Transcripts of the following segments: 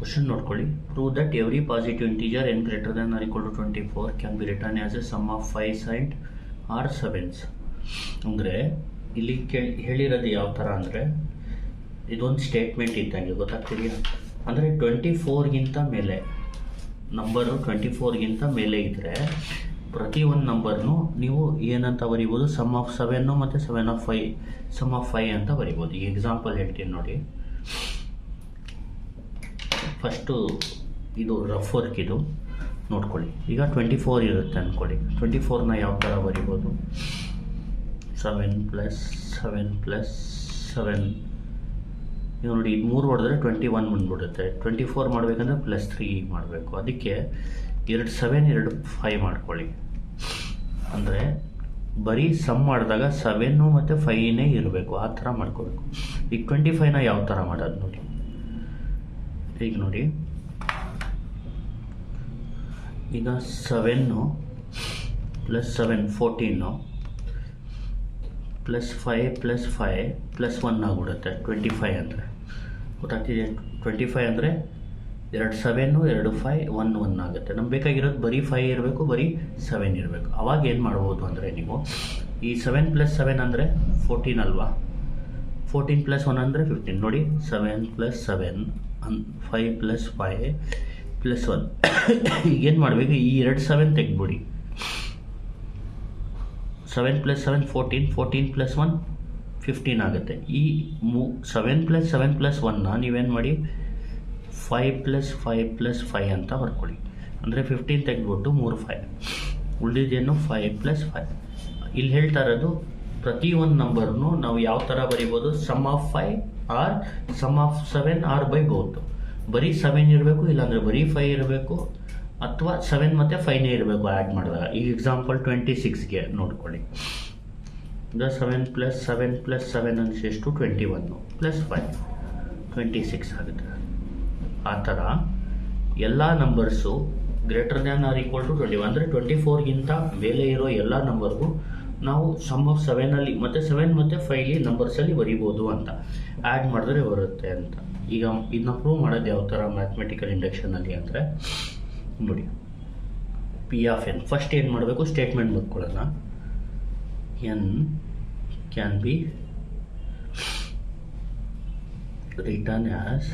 Question ನೋಡ್ಕೊಳ್ಳಿ. Prove that every positive integer n greater than or equal to 24 can be return as a sum of 5s and or 7s. ಅಂದರೆ ಇಲ್ಲಿ ಹೇಳಿರೋದು ಯಾವ ಥರ ಅಂದರೆ ಇದೊಂದು ಸ್ಟೇಟ್ಮೆಂಟ್ ಇದ್ದಂಗೆ, ಗೊತ್ತಾಗ್ತಿದೆಯಾ? ಅಂದರೆ 24ಗಿಂತ ಮೇಲೆ ನಂಬರು 24ಗಿಂತ ಮೇಲೆ ಇದ್ದರೆ ಪ್ರತಿ ಒಂದು ನಂಬರ್ನು ನೀವು ಏನಂತ ಬರಿಬೋದು, ಸಮ್ ಆಫ್ 7 ಮತ್ತು 7 ಆಫ್ 5, ಸಮ್ ಆಫ್ 5 ಅಂತ ಬರಿಬೋದು. ಈ ಎಕ್ಸಾಂಪಲ್ ಹೇಳ್ತೀನಿ ನೋಡಿ. ಫಸ್ಟು ಇದು ರಫ್ ವರ್ಕ್, ಇದು ನೋಡ್ಕೊಳ್ಳಿ. ಈಗ 24 ಇರುತ್ತೆ ಅಂದ್ಕೊಳ್ಳಿ. 24ನ ಯಾವ ಥರ ಬರಿಬೋದು? 7 + 7 + 7. ನೀವು ನೋಡಿ, ಇದು 3 ಹೊಡೆದ್ರೆ 21 ಬಂದ್ಬಿಡುತ್ತೆ. 24 ಮಾಡಬೇಕಂದ್ರೆ +3 ಮಾಡಬೇಕು. ಅದಕ್ಕೆ 2 7 2 5 ಮಾಡ್ಕೊಳ್ಳಿ. ಅಂದರೆ ಬರೀ ಸಮ್ ಮಾಡಿದಾಗ 7 ಮತ್ತು 5ನೇ ಇರಬೇಕು, ಆ ಥರ ಮಾಡ್ಕೋಬೇಕು. ಈಗ 25ನ ಯಾವ ಥರ ಮಾಡೋದು ನೋಡಿ. ಈಗ ನೋಡಿ, ಈಗ 7 + 7 14 +5 + 5 +1 ಆಗಿಬಿಡುತ್ತೆ 25 ಅಂದರೆ. ಗೊತ್ತಾಗ್ತಿದೆ? 25 ಅಂದರೆ 2 7 2 5 1 1 ಆಗುತ್ತೆ. ನಮ್ಗೆ ಬೇಕಾಗಿರೋದು ಬರೀ 5 ಇರಬೇಕು, ಬರೀ 7 ಇರಬೇಕು. ಅವಾಗ ಏನು ಮಾಡ್ಬೋದು ಅಂದರೆ, ನೀವು ಈ 7 + 7 ಅಂದರೆ 14 ಅಲ್ವಾ? 14 + 1 ಅಂದರೆ 15. ನೋಡಿ, 7 + 7 5 + 5 +1. ಈಗೇನು ಮಾಡಬೇಕು? ಈ 2 7 ತೆಗೆದ್ಬಿಡಿ. 7 + 7 14, 14 + 1 15 ಆಗುತ್ತೆ. ಈ 7 + 7 + 1ನ ನೀವೇನು ಮಾಡಿ 5 + 5 + 5 ಅಂತ ಬರ್ಕೊಳ್ಳಿ. ಅಂದರೆ 15 ತೆಗೆದ್ಬಿಟ್ಟು 3 5, ಉಳಿದಿದ್ದೇನು 5 + 5. ಇಲ್ಲಿ ಹೇಳ್ತಾ ಇರೋದು ಪ್ರತಿಯೊಂದು ನಂಬರ್ನು ನಾವು ಯಾವ ಥರ ಬರಿಬೋದು? Sum of 5 or sum of 7 or by both. ಬರೀ 7 ಇರಬೇಕು, ಇಲ್ಲಾಂದರೆ ಬರೀ 5 ಇರಬೇಕು, ಅಥವಾ 7 ಮತ್ತು 5ನೇ ಇರಬೇಕು ಆ್ಯಡ್ ಮಾಡಿದಾಗ. ಈಗ ಎಕ್ಸಾಂಪಲ್ 26ಗೆ ನೋಡ್ಕೊಳ್ಳಿ. ಈಗ 7 + 7 + 7 ಅಂದರೆ ಎಷ್ಟು? 21 + 5 26 ಆಗುತ್ತೆ. ಆ ಥರ ಎಲ್ಲ numbers greater than or equal to 21 ಅಂದರೆ 24ಗಿಂತ ಮೇಲೆ ಇರೋ ಎಲ್ಲ ನಂಬರ್ಗೂ ನಾವು ಸಮ್ ಆಫ್ 7ಅಲ್ಲಿ ಮತ್ತು 7 ಮತ್ತು 5ಲಿ ನಂಬರ್ಸಲ್ಲಿ ಬರಿಬೋದು ಅಂತ. ಆ್ಯಡ್ ಮಾಡಿದ್ರೆ ಬರುತ್ತೆ ಅಂತ. ಈಗ ಇದನ್ನ ಪ್ರೂವ್ ಮಾಡೋದು ಯಾವ ಥರ ಮ್ಯಾಥಮೆಟಿಕಲ್ ಇಂಡಕ್ಷನಲ್ಲಿ ಅಂದರೆ ನೋಡಿ, P(n). ಫಸ್ಟ್ ಏನು ಮಾಡಬೇಕು? ಸ್ಟೇಟ್ಮೆಂಟ್ ಬರ್ಕೊಳ್ಳೋಣ. n can be return as,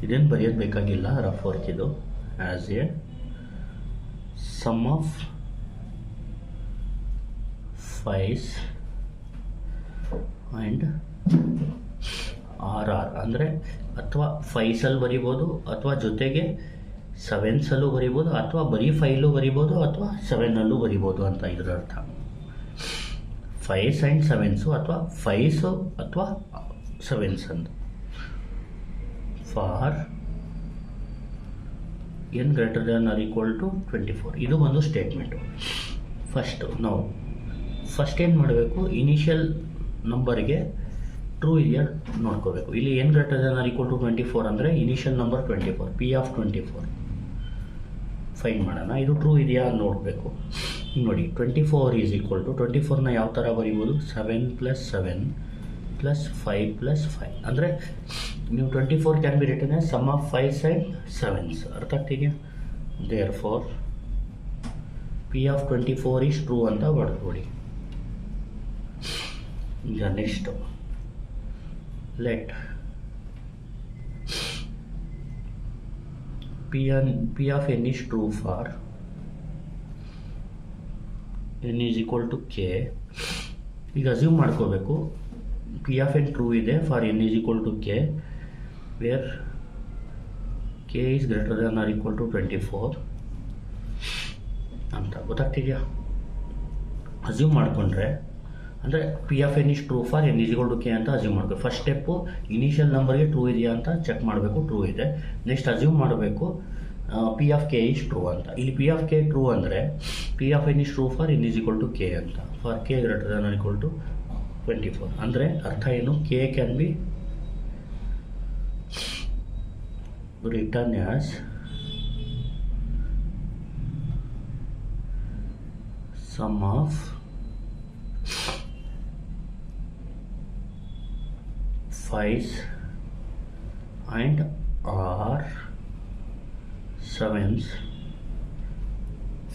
ಇದೇನು ಬರೆಯೋದು ಬೇಕಾಗಿಲ್ಲ, ರಫ್ ವರ್ಕ್ ಇದು, as a sum of 5s and or ಅಂದರೆ ಅಥವಾ 5ಸಲ್ಲಿ ಬರಿಬೋದು, ಅಥವಾ ಜೊತೆಗೆ 7ಸಲ್ಲೂ ಬರಿಬೋದು, ಅಥವಾ ಬರೀ 5ಲೂ ಬರಿಬೋದು, ಅಥವಾ 7ನಲ್ಲೂ ಬರಿಬೋದು ಅಂತ ಇದರ ಅರ್ಥ. 5s ಆ್ಯಂಡ್ 7s, ಅಥವಾ 5s ಅಥವಾ 7s ಅಂತ. For n greater than or equal to 24. ಇದು ಒಂದು ಸ್ಟೇಟ್ಮೆಂಟು. ನಾವು ಫಸ್ಟ್ ಏನು ಮಾಡಬೇಕು? ಇನಿಷಿಯಲ್ ನಂಬರ್ಗೆ ಟ್ರೂ ಇದೆಯಾ ನೋಡ್ಕೋಬೇಕು. ಇಲ್ಲಿ n greater than or equal to 24 ಅಂದರೆ ಇನಿಷಿಯಲ್ ನಂಬರ್ 24, P(24) ಫೈಂಡ್ ಮಾಡೋಣ. ಇದು ಟ್ರೂ ಇದೆಯಾ ನೋಡಬೇಕು. ನೋಡಿ, 24 ಈಸ್ ಈಕ್ವಲ್ ಟು 24ನ ಯಾವ ಥರ ಬರಿಬೋದು? 7 + 7 + 5 + 5. ಅಂದರೆ ನೀವು 24 can be return as sum of 5s and 7s. ಅರ್ಥ ಆಗ್ತಿದೆಯಾ? Therefore P(24) is true ಅಂತ ಬರೆದ್ಬಿಡಿ. ಈಗ next let P(n) is true for n is equal to k. ಈಗ ಅಸ್ಯೂಮ್ ಮಾಡ್ಕೋಬೇಕು P(n) ಟ್ರೂ ಇದೆ for n is equal to k, where k is greater than or equal to 24 ಅಂತ. ಗೊತ್ತಾಗ್ತಿದೆಯಾ? Assume ಮಾಡಿಕೊಂಡ್ರೆ ಅಂದರೆ P(n) is true for n is equal to k ಅಂತ assume ಮಾಡಬೇಕು. First step initial ನಂಬರ್ಗೆ true ಇದೆಯಾ ಅಂತ check ಮಾಡಬೇಕು. ಟ್ರೂ ಇದೆ. ನೆಕ್ಸ್ಟ್ ಅಸ್ಯೂಮ್ ಮಾಡಬೇಕು P(k) is true ಅಂತ. ಇಲ್ಲಿ P(k) ಟ್ರೂ ಅಂದರೆ P(n) is true for n is equal to k ಅಂತ. For k greater than or equal to 24 ಅಂದರೆ ಅರ್ಥ ಏನು? k can be return as sum of 5s and R sevens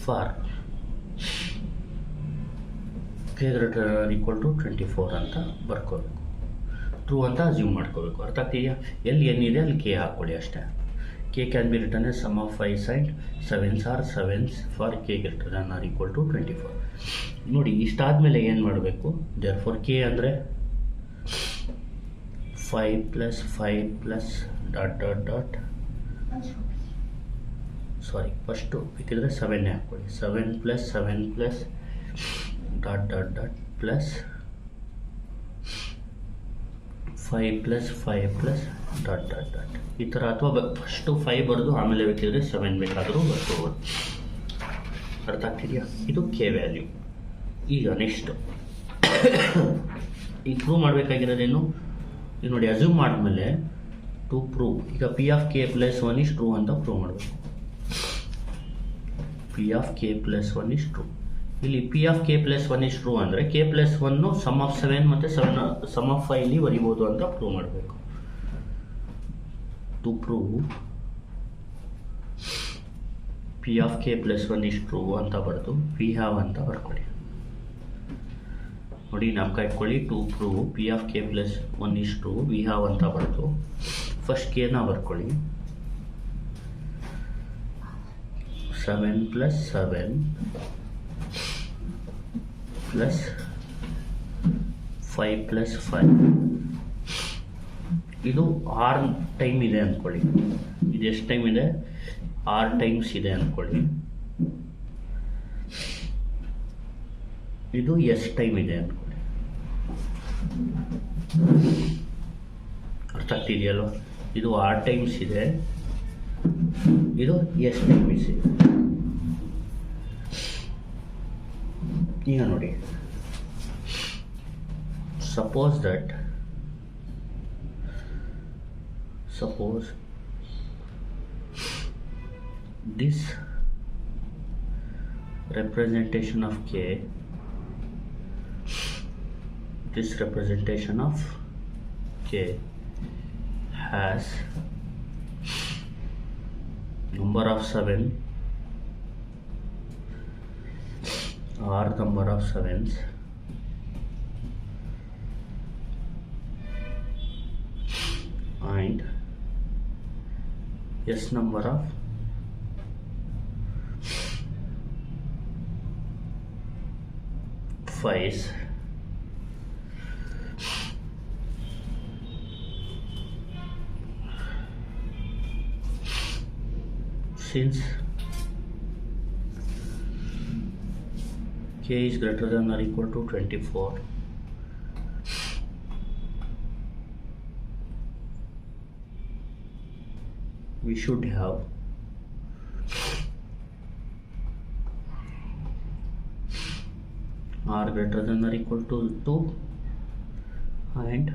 for k greater than or equal to 24 ಅಂತ ಬರ್ಕೋಬೇಕು. True ಅಂತ assume ಮಾಡ್ಕೋಬೇಕು. ಅರ್ಥ ಆಗ್ತಿದೆಯಾ? ಎಲ್ಲಿ ಏನಿದೆ ಅಲ್ಲಿ ಕೆ ಹಾಕ್ಕೊಳ್ಳಿ ಅಷ್ಟೇ. K can be written as sum of 5s and 7s or 7s for k greater than or equal to 24. ನೋಡಿ, ಇಷ್ಟಾದಮೇಲೆ ಏನು ಮಾಡಬೇಕು? ದೇರ್ ಫಾರ್ ಕೆ ಅಂದರೆ 5 + 5 + ಡಾಟ್ ಡಾಟ್ ಡಾಟ್ ಸಾರಿ ಫಸ್ಟು ಬೇಕಿದ್ರೆ 7 ಹಾಕ್ಕೊಳ್ಳಿ. 7 + 7 + dot dot dot plus 5 + 5 + dot dot dot ಈ ಥರ, ಅಥವಾ first 5 ಬರೆದು ಆಮೇಲೆ ಬೇಕಿದ್ರೆ 7 ಬೇಕಾದರೂ ಬರ್ಕೋಬೋದು. ಅರ್ಥ ಆಗ್ತಿದೆಯಾ? ಇದು ಕೆ ವ್ಯಾಲ್ಯೂ. ಈಗ ನೆಕ್ಸ್ಟು ಈಗ ಪ್ರೂವ್ ಮಾಡಬೇಕಾಗಿರೋದೇನು? ಈಗ ನೋಡಿ, ಅಸ್ಯೂಮ್ ಮಾಡಿದ್ಮೇಲೆ ಟು ಪ್ರೂವ್, ಈಗ P of K + 1 is true ಅಂತ ಪ್ರೂವ್ ಮಾಡಬೇಕು. P of K + 1 is true. ಇಲ್ಲಿ P of K + 1 is true ಅಂದರೆ ಕೆ + 1 ಸಮ್ ಆಫ್ 7 ಮತ್ತು ಸಮ್ ಆಫ್ 5 ಇಲ್ಲಿ ಬರಿಬೋದು ಅಂತ ಪ್ರೂವ್ ಮಾಡಬೇಕು. To prove P of K + 1 is true ಅಂತ ಬರೆದು ವಿ ಹ್ಯಾವ್ ಅಂತ ಬರ್ಕೊಳ್ಳಿ. ನೋಡಿ, ನಾಮಕ ಇಟ್ಕೊಳ್ಳಿ. To prove P of K + 1 is true we have ಅಂತ ಬರೆದು ಫಸ್ಟ್ ಕೆನ ಬರ್ಕೊಳ್ಳಿ. 7 + 7 + 5 + 5 ಇದು ಆರ್ ಟೈಮ್ ಇದೆ ಅಂದ್ಕೊಳ್ಳಿ. ಇದು ಎಷ್ಟು ಟೈಮ್ ಇದೆ? ಆರ್ ಟೈಮ್ಸ್ ಇದೆ ಅಂದ್ಕೊಳ್ಳಿ. ಇದು ಎಷ್ಟು ಟೈಮ್ ಇದೆ ಅಂದ್ಕೊಳ್ಳಿ. ಅರ್ಥ ಆಗ್ತಿದೆಯಲ್ವ? ಇದು ಆರ್ ಟೈಮ್ಸ್ ಇದೆ, ಇದು ಎಷ್ಟು ಟೈಮ್ಸ್ ಇದೆ. ಈಗ ನೋಡಿ, suppose this representation of k has number of 7 or number of 7s and s number of fives since k is greater than or equal to 24, we should have r greater than or equal to 2 and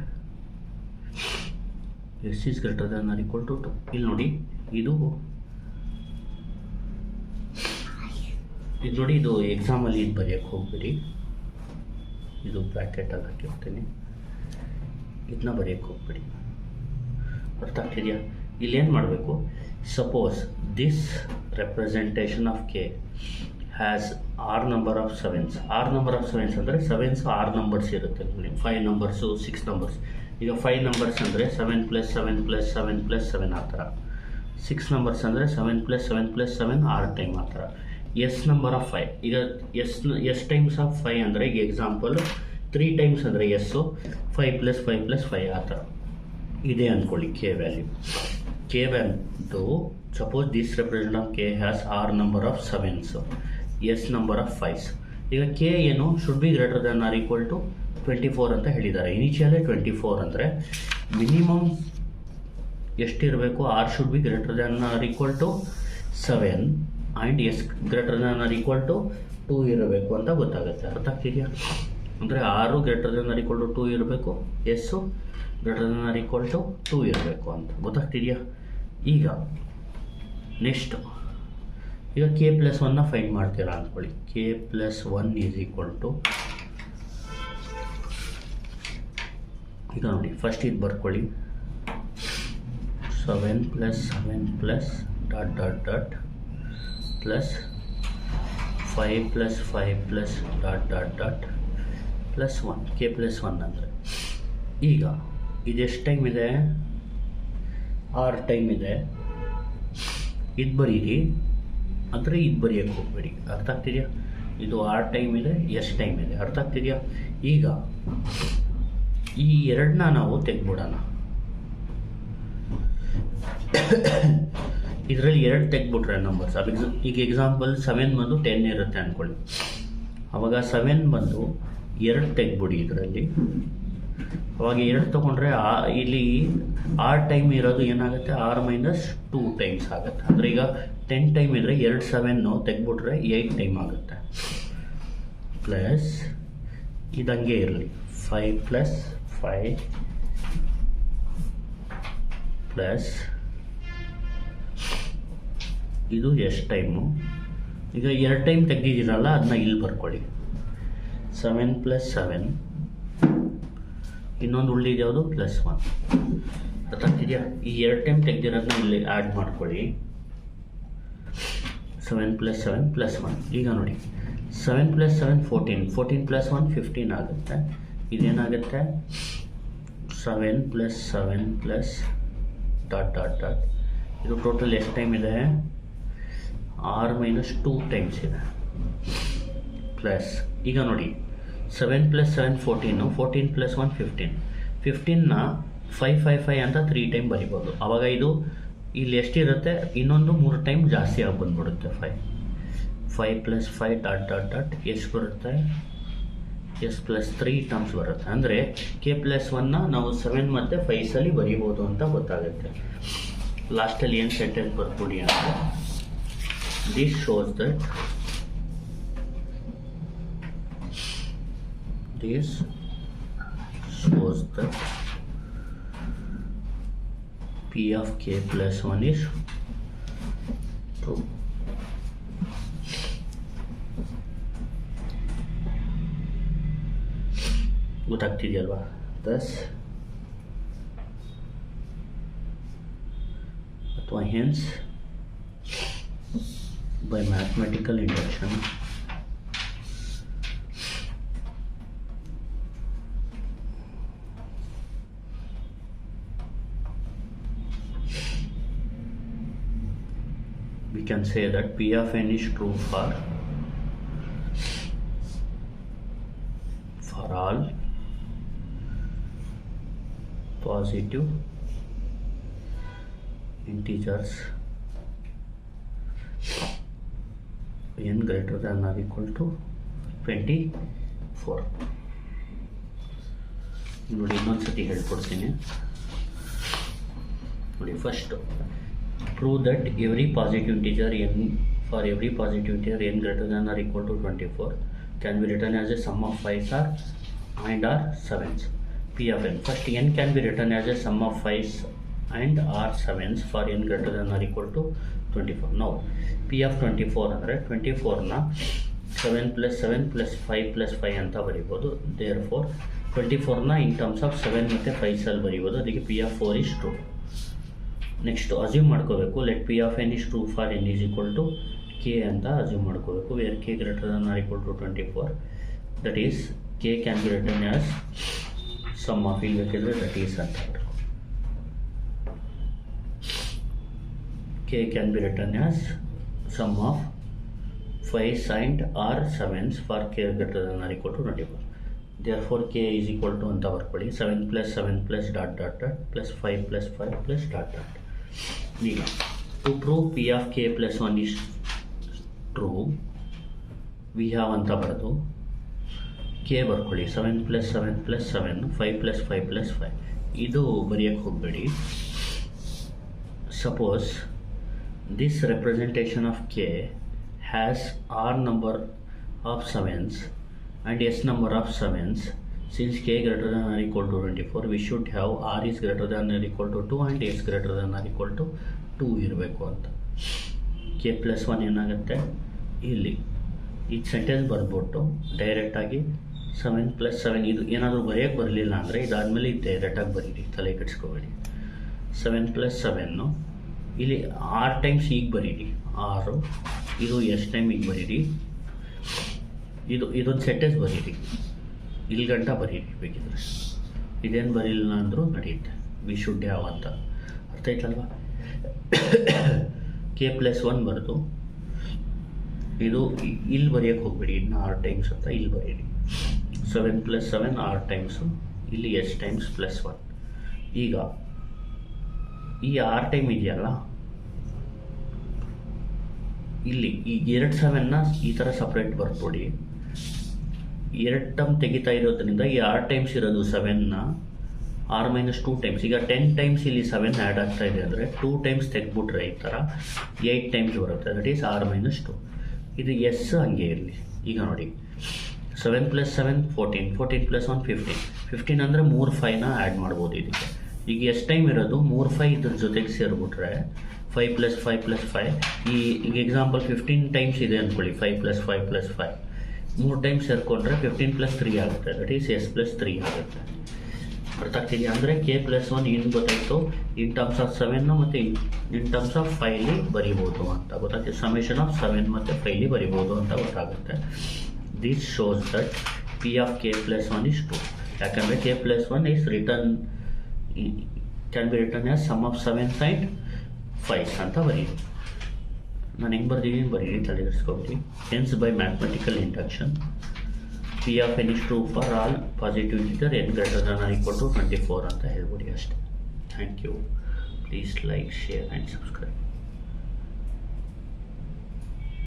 s is greater than or equal to 2. ಇಲ್ಲಿ ನೋಡಿ, ಇದು ನೋಡಿ, ಇದು ಎಕ್ಸಾಮಲ್ಲಿ ಇದು ಬರೆಯೋಕ್ಕೆ ಹೋಗ್ಬಿಡಿ. ಇದು ಬ್ರ್ಯಾಕೆಟಲ್ಲಿ ಹಾಕಿರ್ತೀನಿ, ಇದನ್ನ ಬರೆಯೋಕ್ಕೆ ಹೋಗ್ಬಿಡಿ. ಅರ್ಥ ಆಗ್ತಿದೆಯಾ? ಇಲ್ಲೇನು ಮಾಡಬೇಕು? Suppose this representation of k has R number of 7s. R number of 7s ಅಂದರೆ 7s 6 ನಂಬರ್ಸ್ ಇರುತ್ತೆ. 5 ನಂಬರ್ಸು 6 ನಂಬರ್ಸ್. ಈಗ 5 ನಂಬರ್ಸ್ ಅಂದರೆ 7 + 7 + 7 + 7 ಆ ಥರ. 6 ನಂಬರ್ಸ್ ಅಂದರೆ 7 + 7 + 7 6 ಟೈಮ್ ಆ ಥರ. ಎಸ್ ನಂಬರ್ ಆಫ್ 5, ಈಗ ಎಸ್ ಟೈಮ್ಸ್ ಆಫ್ 5 ಅಂದರೆ, ಈಗ ಎಕ್ಸಾಂಪಲ್ 3 ಟೈಮ್ಸ್ ಅಂದರೆ ಎಸ್ಸು 5 + 5 + 5 ಆ ಥರ ಇದೆ ಅಂದ್ಕೊಳ್ಳಿ. K value suppose this represent of k has R number of 7s, s number of 5s. ಈಗ ಕೆ ಏನು should be greater than or equal to 24 ಅಂತ ಹೇಳಿದ್ದಾರೆ. ಇನಿಷಿಯಲೇ 24 ಅಂದರೆ ಮಿನಿಮಮ್ ಎಷ್ಟಿರಬೇಕು? R should be greater than or equal to 7 and s greater than or equal to 2 ಇರಬೇಕು ಅಂತ ಗೊತ್ತಾಗುತ್ತೆ. ಅರ್ಥ ಆಗ್ತಿದೆಯಾ? ಅಂದರೆ r greater than or equal to 2 ಇರಬೇಕು, S greater than or equal to 2 ಇರಬೇಕು ಅಂತ ಗೊತ್ತಾಗ್ತಿದೆಯಾ? ಈಗ ನೆಕ್ಸ್ಟು, ಈಗ ಕೆ + 1ನ ಫೈಂಡ್ ಮಾಡ್ತೀರಾ ಅಂದ್ಕೊಳ್ಳಿ. ಕೆ + 1 ಈಸ್ ಈಕ್ವಲ್ ಟು, ಈಗ ನೋಡಿ ಫಸ್ಟ್ ಇದು ಬರ್ಕೊಳ್ಳಿ. 7 plus 7 plus dot dot dot plus 5 plus 5 plus dot dot dot plus 1 k plus 1 ಅಂದರೆ ಈಗ ಇದೆಷ್ಟು ಟೈಮ್ ಇದೆ, 6 ಟೈಮ್ ಇದೆ. ಇದು ಬರೀರಿ ಅಂದರೆ ಇದು ಬರೆಯೋಕ್ಕೆ ಹೋಗ್ಬೇಡಿ, ಅರ್ಥ ಆಗ್ತಿದೆಯಾ? ಇದು 6 ಟೈಮ್ ಇದೆ, ಎಷ್ಟು ಟೈಮ್ ಇದೆ, ಅರ್ಥ ಆಗ್ತಿದೆಯಾ? ಈಗ ಈ ಎರಡನ್ನ ನಾವು ತೆಗೆದ್ಬಿಡೋಣ. ಇದರಲ್ಲಿ 2 ತೆಗೆದ್ಬಿಟ್ರೆ ನಂಬರ್ಸ್, ಈಗ ಎಕ್ಸಾಂಪಲ್ 7 ಬಂದು 10 ಇರುತ್ತೆ ಅಂದ್ಕೊಳ್ಳಿ. ಅವಾಗ 7 ಬಂದು 2 ತೆಗೆದ್ಬಿಡಿ ಇದರಲ್ಲಿ. ಅವಾಗ 2 ತೊಗೊಂಡ್ರೆ ಇಲ್ಲಿ 6 ಟೈಮ್ ಇರೋದು ಏನಾಗುತ್ತೆ, 6 - 2 ಟೈಮ್ಸ್ ಆಗುತ್ತೆ. ಅಂದರೆ ಈಗ 10 ಟೈಮ್ ಇದ್ದರೆ 2 7 ತೆಗೆದ್ಬಿಟ್ರೆ 8 ಟೈಮ್ ಆಗುತ್ತೆ. ಪ್ಲಸ್ ಇದಂಗೆ ಇರಲಿ, 5 plus 5 ಪ್ಲಸ್ ಇದು ಎಷ್ಟು ಟೈಮು, ಈಗ 2 ಟೈಮ್ ತೆಗೆದಿದ್ದೀರಲ್ಲ ಅದನ್ನ ಇಲ್ಲಿ ಬರ್ಕೊಳ್ಳಿ. 7 plus 7 ಇನ್ನೊಂದು ಉಳಿದ್ಯಾವುದು +1, ಅರ್ಥ ಆಗ್ತಿದೆಯಾ? ಈ 2 ಟೈಮ್ ತೆಗೆದಿರೋದನ್ನ ಇಲ್ಲಿ ಆ್ಯಡ್ ಮಾಡ್ಕೊಳ್ಳಿ. 7 plus 7 +1. ಈಗ ನೋಡಿ 7 plus 7 14, 14 plus 1 15 ಆಗುತ್ತೆ. ಇದೇನಾಗುತ್ತೆ 7 plus 7 plus dot dot dot. ಇದು ಟೋಟಲ್ ಎಷ್ಟು ಟೈಮ್ ಇದೆ, 6 - 2 ಟೈಮ್ಸ್ ಇದೆ. ಪ್ಲಸ್ ಈಗ ನೋಡಿ 7 plus 7 14, 14 plus 1 15, 15ನ 5 5 5 ಅಂತ 3 ಟೈಮ್ ಬರಿಬೋದು. ಆವಾಗ ಇದು ಇಲ್ಲಿ ಎಷ್ಟಿರುತ್ತೆ, ಇನ್ನೊಂದು 3 ಟೈಮ್ ಜಾಸ್ತಿ ಆಗಿ ಬಂದ್ಬಿಡುತ್ತೆ. 5 plus 5 dot dot dot ಎಷ್ಟು ಬರುತ್ತೆ, ಎಸ್ ಪ್ಲಸ್ 3 ಟರ್ಮ್ಸ್ ಬರುತ್ತೆ. ಅಂದರೆ k plus 1ನ ನಾವು 7 ಮತ್ತು 5 ಸಲ ಬರಿಬೋದು ಅಂತ ಗೊತ್ತಾಗುತ್ತೆ. ಲಾಸ್ಟಲ್ಲಿ ಏನು ಸೆಂಟೆನ್ಸ್ ಬರ್ಬಿಡಿ ಅಂದರೆ, this shows that P of k plus 1 is true. ಗೊತ್ತಾಗ್ತಿದೆಯಲ್ವಾ? thus ಅಥವಾ hence by mathematical induction we can say that P of n is true for all positive integers n greater than or equal to 24. ನೋಡಿ ಇನ್ನೊಂದ್ಸತಿ ಹೇಳ್ಕೊಡ್ತೀನಿ ನೋಡಿ. First prove that every positive integer n, for every positive integer n greater than or equal to 24 can be written as a sum of 5s and or 7s. P of n, first n can be written as a sum of 5s and or 7s for n greater than or equal to 24. Now P of 24 ಅಂದರೆ 24ನ 7 plus 7 plus 5 plus 5 ಅಂತ ಬರೀಬೋದು. therefore 24ನ in terms of 7 ಮತ್ತು 5 ಸಲ್ಲಿ ಬರೀಬೋದು. ಅದಕ್ಕೆ P of 4 is true. Next assume ಮಾಡ್ಕೋಬೇಕು, let P of n is true for n is equal to k ಅಂತ assume ಮಾಡ್ಕೋಬೇಕು. Where k greater than or equal to 24, that is k can be written as sum of, ಇಲ್ಲಿ ಬೇಕಿದ್ರೆ that is ಅಂತ k can be written as sum of 5s and or 7s for k greater than or equal to 24. therefore k is equal to ಅಂತ ಬರ್ಕೊಳ್ಳಿ, 7 plus 7 plus dot dot dot plus 5 plus 5 plus dot dot. ಈಗ to prove P of k plus 1 is true, we have ಅಂತ ಬರೆದು k ಬರ್ಕೊಳ್ಳಿ, 7 plus 7 plus 7, 5 plus 5 plus 5. ಇದು ಬರೆಯೋಕ್ಕೆ ಹೋಗಬೇಡಿ. suppose this representation of k has r number of 7s and s number of 7s. Since k greater than or equal to 24, we should have r is greater than or equal to 2 and s greater than or equal to 2 ಇರಬೇಕು ಅಂತ. k plus 1 ಏನಾಗುತ್ತೆ, ಇಲ್ಲಿ ಈ sentence ಬರ್ಬಿಟ್ಟು ಡೈರೆಕ್ಟಾಗಿ 7 plus 7, ಇದು ಏನಾದರೂ ಬರೆಯೋಕ್ಕೆ ಬರಲಿಲ್ಲ ಅಂದರೆ ಇದಾದಮೇಲೆ ಇದು ಡೈರೆಕ್ಟಾಗಿ ಬರೀರಿ, ತಲೆ ಕೆಡಿಸ್ಕೋಬೇಡಿ. 7 ಪ್ಲಸ್ 7 ಇಲ್ಲಿ 6 ಟೈಮ್ಸ್ ಈಗ ಬರೀರಿ, 6 ಇದು ಎಷ್ಟು ಟೈಮ್ ಈಗ ಬರೀರಿ, ಇದೊಂದು ಸೆಂಟೆನ್ಸ್ ಬರೀರಿ, ಇಲ್ಲಿ ಗಂಟ ಬರೀರಿ ಬೇಕಿದ್ರೆ, ಇದೇನು ಬರೀಲ್ಲ ಅಂದರೂ ನಡೆಯುತ್ತೆ. ವಿ ಶುಡ್ ಹ್ಯಾವ್ ಅಂತ ಅರ್ಥ ಆಯ್ತಲ್ವ. k+1 ಬರೆದು ಇದು ಇಲ್ಲಿ ಬರೆಯೋಕ್ಕೆ ಹೋಗ್ಬೇಡಿ, ಇನ್ನು 6 ಟೈಮ್ಸ್ ಅಂತ ಇಲ್ಲಿ ಬರೀರಿ. 7 + 7 6 ಟೈಮ್ಸು, ಇಲ್ಲಿ ಎಷ್ಟು ಟೈಮ್ಸ್ +1. ಈಗ ಈ 6 ಟೈಮ್ ಇದೆಯಲ್ಲ, ಇಲ್ಲಿ ಈ 2 7ನ ಈ ಥರ ಸಪ್ರೇಟ್ ಬರ್ಕೊಡಿ. 2 ಟರ್ಮ್ ತೆಗಿತಾ ಇರೋದ್ರಿಂದ ಈ 6 ಟೈಮ್ಸ್ ಇರೋದು 7ನ r - 2 ಟೈಮ್ಸ್. ಈಗ 10 ಟೈಮ್ಸ್ ಇಲ್ಲಿ 7 ಆ್ಯಡ್ ಆಗ್ತಾ ಇದೆ ಅಂದರೆ 2 ಟೈಮ್ಸ್ ತೆಗೆದ್ಬಿಟ್ರೆ ಈ ಥರ 8 ಟೈಮ್ಸ್ ಬರುತ್ತೆ. That is r - 2. ಇದು ಎಸ್ ಹಂಗೆ ಇರಲಿ. ಈಗ ನೋಡಿ 7 + 7 14, 14 + 1 15, 15 ಅಂದರೆ 3 5ನ ಆ್ಯಡ್ ಮಾಡ್ಬೋದು ಇದಕ್ಕೆ. ಈಗ ಎಷ್ಟು ಟೈಮ್ ಇರೋದು 3 5 ಇದ್ರ ಜೊತೆಗೆ ಸೇರಿಬಿಟ್ರೆ 5 + 5 + 5. ಈಗ ಎಕ್ಸಾಂಪಲ್ 15 ಟೈಮ್ಸ್ ಇದೆ ಅಂದ್ಕೊಳ್ಳಿ, 5 + 5 + 5 3 ಟೈಮ್ಸ್ ಸೇರಿಕೊಂಡ್ರೆ 15 + 3 ಆಗುತ್ತೆ. ದಟ್ ಈಸ್ s + 3 ಆಗುತ್ತೆ. ಅರ್ಥ ಆಗ್ತಿದೆಯಾ? ಅಂದರೆ k+1 ಏನು ಗೊತ್ತಾಯಿತು, ಇನ್ ಟರ್ಮ್ಸ್ ಆಫ್ 7 ಮತ್ತು ಇನ್ ಟರ್ಮ್ಸ್ ಆಫ್ 5 ಬರಿಬೋದು ಅಂತ ಗೊತ್ತಾಗ್ತದೆ. ಸಮೇಷನ್ ಆಫ್ 7 ಮತ್ತು 5 ಬರಿಬೋದು ಅಂತ ಗೊತ್ತಾಗುತ್ತೆ. This shows that p of k+1 is 2. ಯಾಕಂದರೆ k+1 is written can be written as sum of 7 and 5 ಅಂತ ಬರೀರಿ. ನಾನು ಹೆಂಗೆ ಬರ್ದಿದ್ದೀನಿ ಬರೀರಿ, ತಲೆಗೆಡಿಸ್ಕೊಬಿಡಿ. Hence by mathematical induction p of n is true for all positive integer n greater than or equal to 24 ಅಂತ ಹೇಳ್ಬಿಡಿ ಅಷ್ಟೇ. Thank you. Please like, share and subscribe.